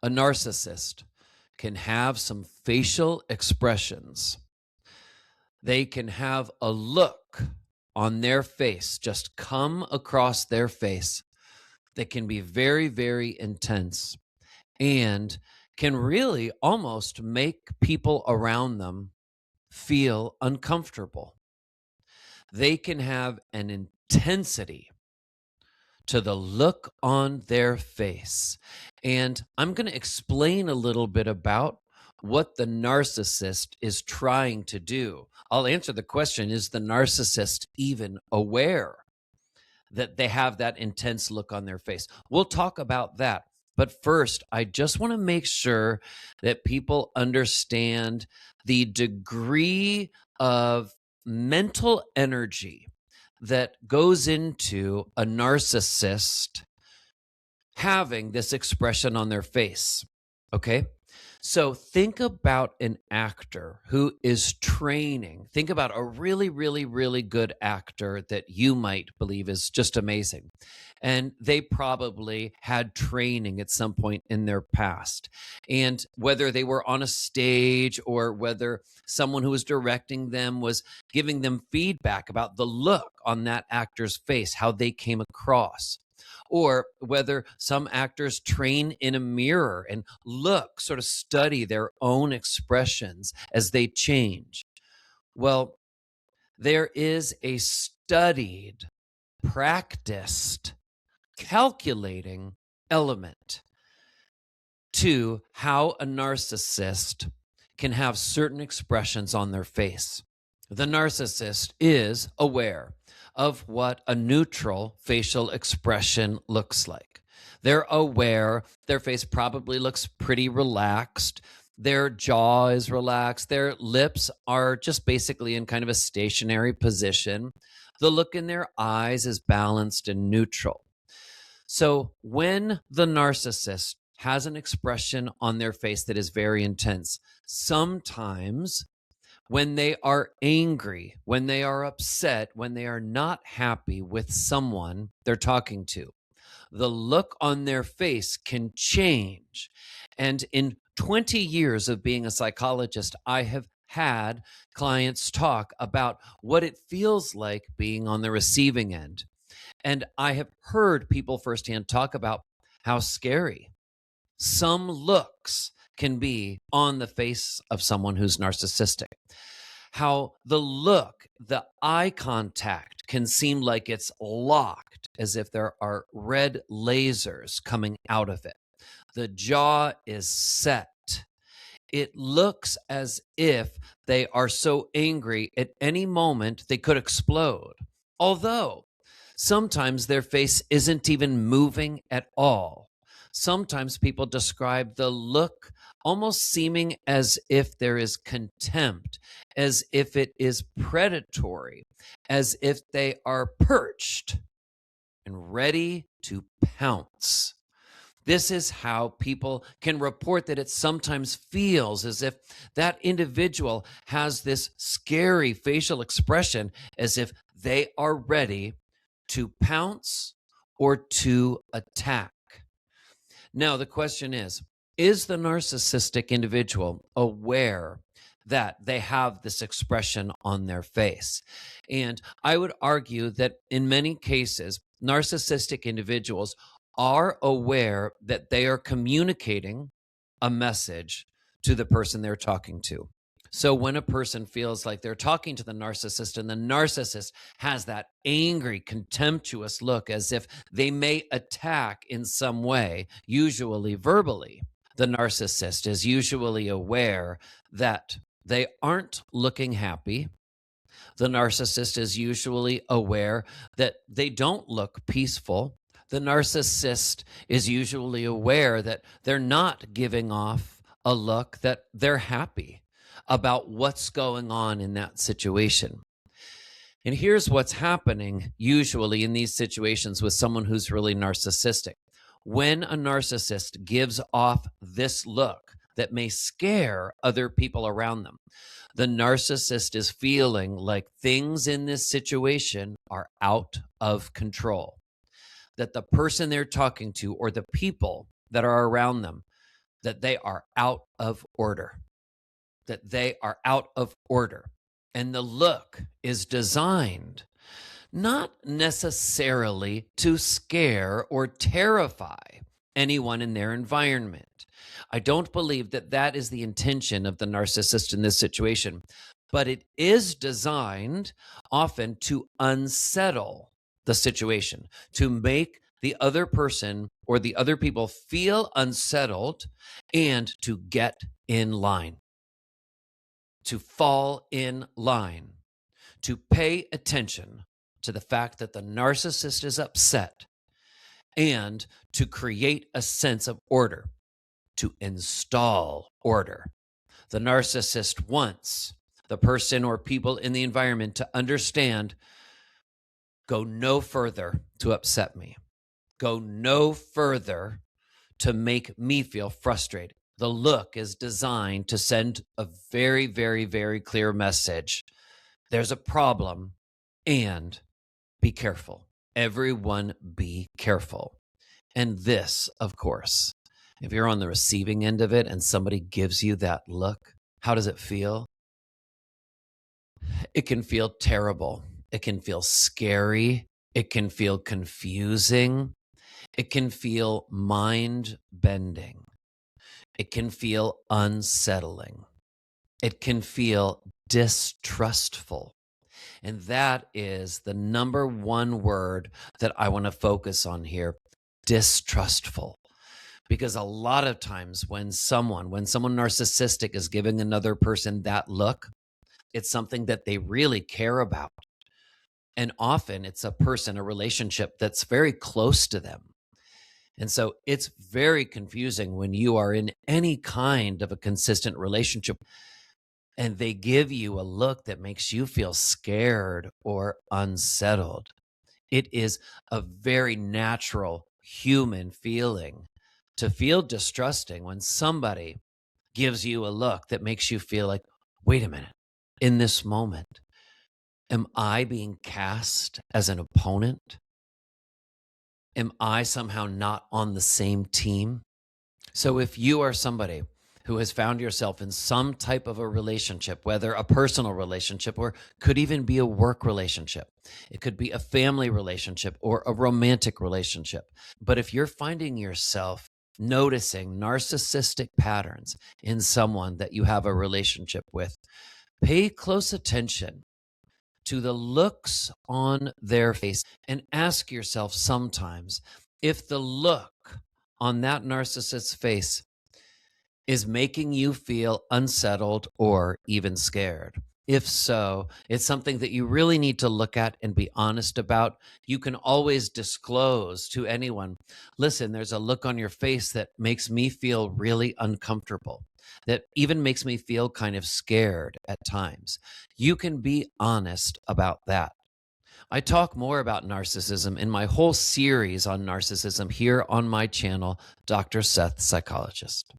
A narcissist can have some facial expressions. They can have a look on their face just come across their face that can be very, very intense and can really almost make people around them feel uncomfortable. They can have an intensity to the look on their face. And I'm going to explain a little bit about what the narcissist is trying to do. I'll answer the question, is the narcissist even aware that they have that intense look on their face? We'll talk about that. But first, I just want to make sure that people understand the degree of mental energy that goes into a narcissist having this expression on their face. Okay? So think about an actor who is training. Think about a really, really, really good actor that you might believe is just amazing. And they probably had training at some point in their past. And whether they were on a stage or whether someone who was directing them was giving them feedback about the look on that actor's face, how they came across, or whether some actors train in a mirror and look, sort of study their own expressions as they change. Well, there is a studied, practiced, calculating element to how a narcissist can have certain expressions on their face. The narcissist is aware of what a neutral facial expression looks like. They're aware their face probably looks pretty relaxed. Their jaw is relaxed. Their lips are just basically in kind of a stationary position. The look in their eyes is balanced and neutral. So when the narcissist has an expression on their face that is very intense, sometimes when they are angry, when they are upset, when they are not happy with someone they're talking to, the look on their face can change. And in 20 years of being a psychologist, I have had clients talk about what it feels like being on the receiving end. And I have heard people firsthand talk about how scary some looks can be on the face of someone who's narcissistic. How the look, the eye contact can seem like it's locked, as if there are red lasers coming out of it. The jaw is set. It looks as if they are so angry at any moment they could explode. Although sometimes their face isn't even moving at all. Sometimes people describe the look almost seeming as if there is contempt, as if it is predatory, as if they are perched and ready to pounce. This is how people can report that it sometimes feels as if that individual has this scary facial expression, as if they are ready to pounce or to attack. Now, the question is the narcissistic individual aware that they have this expression on their face? And I would argue that in many cases, narcissistic individuals are aware that they are communicating a message to the person they're talking to. So when a person feels like they're talking to the narcissist and the narcissist has that angry, contemptuous look as if they may attack in some way, usually verbally, the narcissist is usually aware that they aren't looking happy. The narcissist is usually aware that they don't look peaceful. The narcissist is usually aware that they're not giving off a look that they're happy about what's going on in that situation. And here's what's happening usually in these situations with someone who's really narcissistic. When a narcissist gives off this look that may scare other people around them, the narcissist is feeling like things in this situation are out of control, that the person they're talking to or the people that are around them that they are out of order, that they are out of order. And the look is designed not necessarily to scare or terrify anyone in their environment. I don't believe that that is the intention of the narcissist in this situation, but it is designed often to unsettle the situation, to make the other person or the other people feel unsettled and to get in line, to fall in line, to pay attention to the fact that the narcissist is upset and to create a sense of order, to install order. The narcissist wants the person or people in the environment to understand, go no further to upset me. Go no further to make me feel frustrated. The look is designed to send a very, very, very clear message. There's a problem, and be careful. Everyone be careful. And this, of course, if you're on the receiving end of it and somebody gives you that look, how does it feel? It can feel terrible. It can feel scary. It can feel confusing. It can feel mind-bending. It can feel unsettling. It can feel distrustful. And that is the number one word that I want to focus on here, distrustful. Because a lot of times when someone narcissistic is giving another person that look, it's something that they really care about. And often it's a person, a relationship that's very close to them. And so it's very confusing when you are in any kind of a consistent relationship and they give you a look that makes you feel scared or unsettled. It is a very natural human feeling to feel distrusting when somebody gives you a look that makes you feel like, wait a minute, in this moment, am I being cast as an opponent? Am I somehow not on the same team? So if you are somebody who has found yourself in some type of a relationship, whether a personal relationship or could even be a work relationship, it could be a family relationship or a romantic relationship. But if you're finding yourself noticing narcissistic patterns in someone that you have a relationship with, pay close attention to the looks on their face and ask yourself sometimes if the look on that narcissist's face is making you feel unsettled or even scared. If so, it's something that you really need to look at and be honest about. You can always disclose to anyone, listen, there's a look on your face that makes me feel really uncomfortable, that even makes me feel kind of scared at times. You can be honest about that. I talk more about narcissism in my whole series on narcissism here on my channel, Dr. Seth Psychologist.